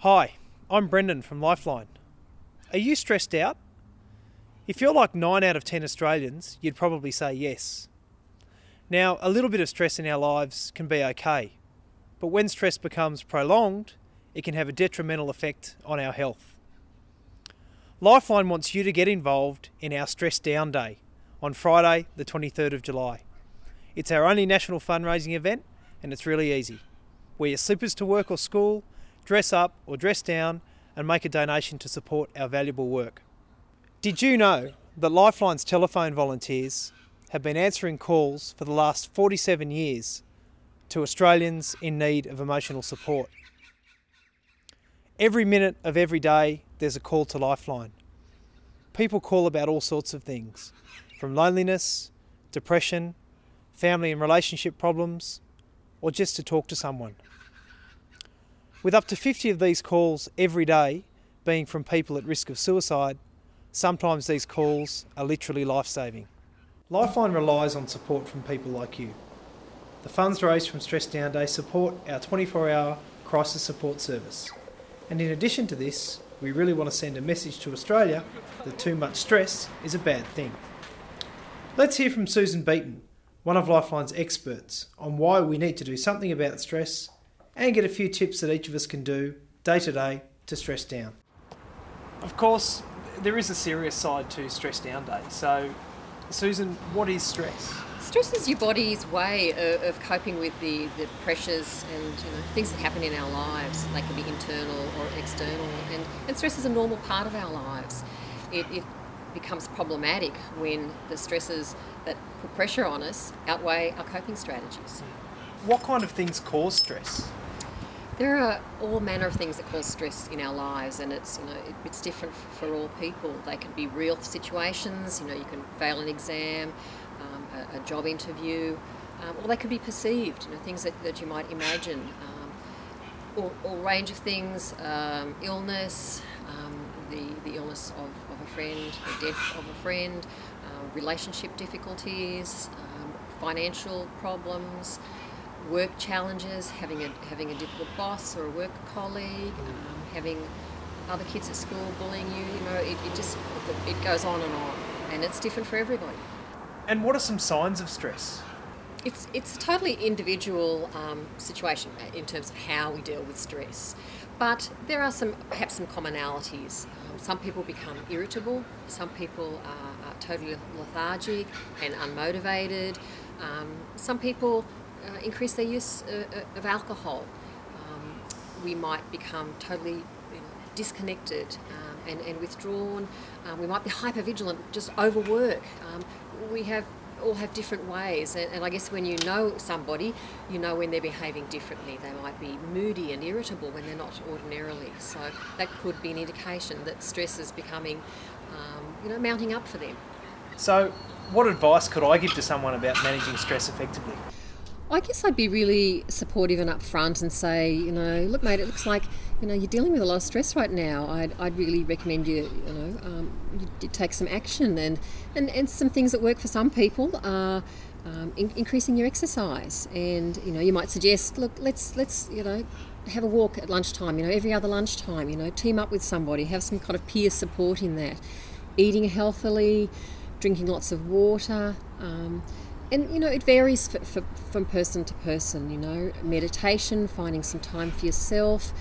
Hi, I'm Brendan from Lifeline. Are you stressed out? If you're like 9 out of 10 Australians, you'd probably say yes. Now, a little bit of stress in our lives can be okay, but when stress becomes prolonged, it can have a detrimental effect on our health. Lifeline wants you to get involved in our Stress Down Day on Friday, the 23rd of July. It's our only national fundraising event, and it's really easy. Wear your slippers to work or school, dress up or dress down, and make a donation to support our valuable work. Did you know that Lifeline's telephone volunteers have been answering calls for the last 47 years to Australians in need of emotional support? Every minute of every day, there's a call to Lifeline. People call about all sorts of things, from loneliness, depression, family and relationship problems, or just to talk to someone. With up to 50 of these calls every day being from people at risk of suicide, sometimes these calls are literally life-saving. Lifeline relies on support from people like you. The funds raised from Stress Down Day support our 24-hour crisis support service. And in addition to this, we really want to send a message to Australia that too much stress is a bad thing. Let's hear from Susan Beaton, one of Lifeline's experts, on why we need to do something about stress and get a few tips that each of us can do day to day to stress down. Of course, there is a serious side to Stress Down Day. So, Susan, what is stress? Stress is your body's way of coping with the pressures and things that happen in our lives. They can be internal or external, and stress is a normal part of our lives. It becomes problematic when the stresses that put pressure on us outweigh our coping strategies. What kind of things cause stress? There are all manner of things that cause stress in our lives, and it's different for all people. They can be real situations. You can fail an exam, a job interview, or they could be perceived. Things that you might imagine. All range of things. Illness, the illness of a friend, the death of a friend, relationship difficulties, financial problems. Work challenges, having a difficult boss or a work colleague, having other kids at school bullying you. It goes on, and it's different for everybody. And what are some signs of stress? It's a totally individual situation in terms of how we deal with stress, but there are perhaps some commonalities. Some people become irritable. Some people are totally lethargic and unmotivated. Some people increase their use of alcohol. We might become totally disconnected and withdrawn. We might be hypervigilant, just overwork. We all have different ways, and I guess when you know somebody, you know when they're behaving differently. They might be moody and irritable when they're not ordinarily. So that could be an indication that stress is becoming, mounting up for them. So what advice could I give to someone about managing stress effectively? I guess I'd be really supportive and upfront and say, look, mate, it looks like, you're dealing with a lot of stress right now. I'd really recommend you take some action, and some things that work for some people are increasing your exercise. And you might suggest, look, let's have a walk at lunchtime. Every other lunchtime. Team up with somebody, have some kind of peer support in that. Eating healthily, drinking lots of water. And it varies from person to person. Meditation, finding some time for yourself,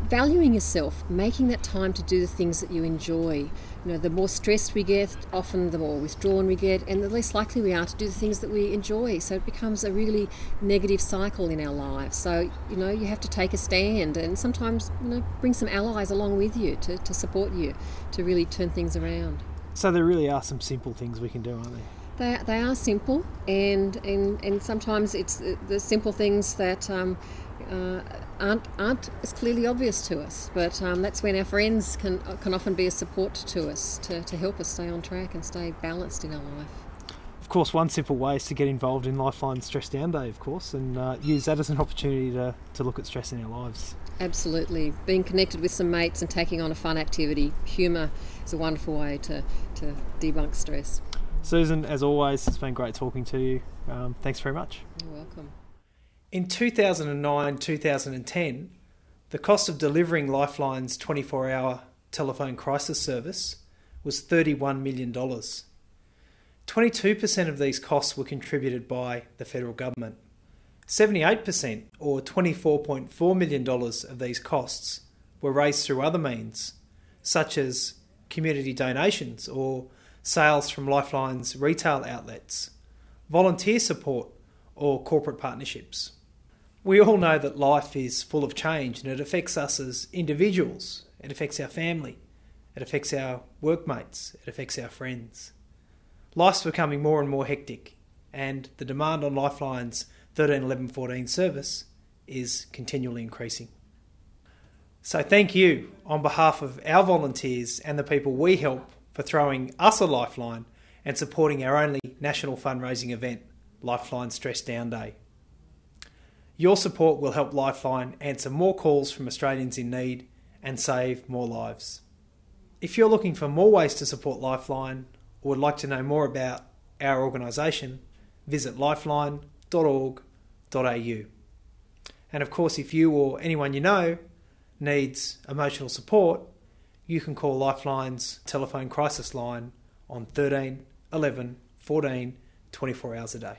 valuing yourself, making that time to do the things that you enjoy. The more stressed we get, often the more withdrawn we get, and the less likely we are to do the things that we enjoy. So it becomes a really negative cycle in our lives. So you have to take a stand, and sometimes bring some allies along with you to support you to really turn things around. So there really are some simple things we can do, aren't there? They are simple, and sometimes it's the simple things that aren't as clearly obvious to us. But that's when our friends can often be a support to us to help us stay on track and stay balanced in our life. Of course, one simple way is to get involved in Lifeline's Stress Down Day, of course, and use that as an opportunity to look at stress in our lives. Absolutely. Being connected with some mates and taking on a fun activity. Humour is a wonderful way to debunk stress. Susan, as always, it's been great talking to you. Thanks very much. You're welcome. In 2009-2010, The cost of delivering Lifeline's 24-hour telephone crisis service was $31 million. 22% of these costs were contributed by the federal government. 78%, or $24.4 million of these costs, were raised through other means, such as community donations or sales from Lifeline's retail outlets, volunteer support or corporate partnerships. We all know that life is full of change and it affects us as individuals, it affects our family, it affects our workmates, it affects our friends. Life's becoming more and more hectic, and the demand on Lifeline's 13 11 14 service is continually increasing. So thank you on behalf of our volunteers and the people we help for throwing us a lifeline and supporting our only national fundraising event, Lifeline Stress Down Day. Your support will help Lifeline answer more calls from Australians in need and save more lives. If you're looking for more ways to support Lifeline or would like to know more about our organisation, visit lifeline.org.au. And of course, if you or anyone you know needs emotional support, you can call Lifeline's telephone crisis line on 13 11 14 24 hours a day.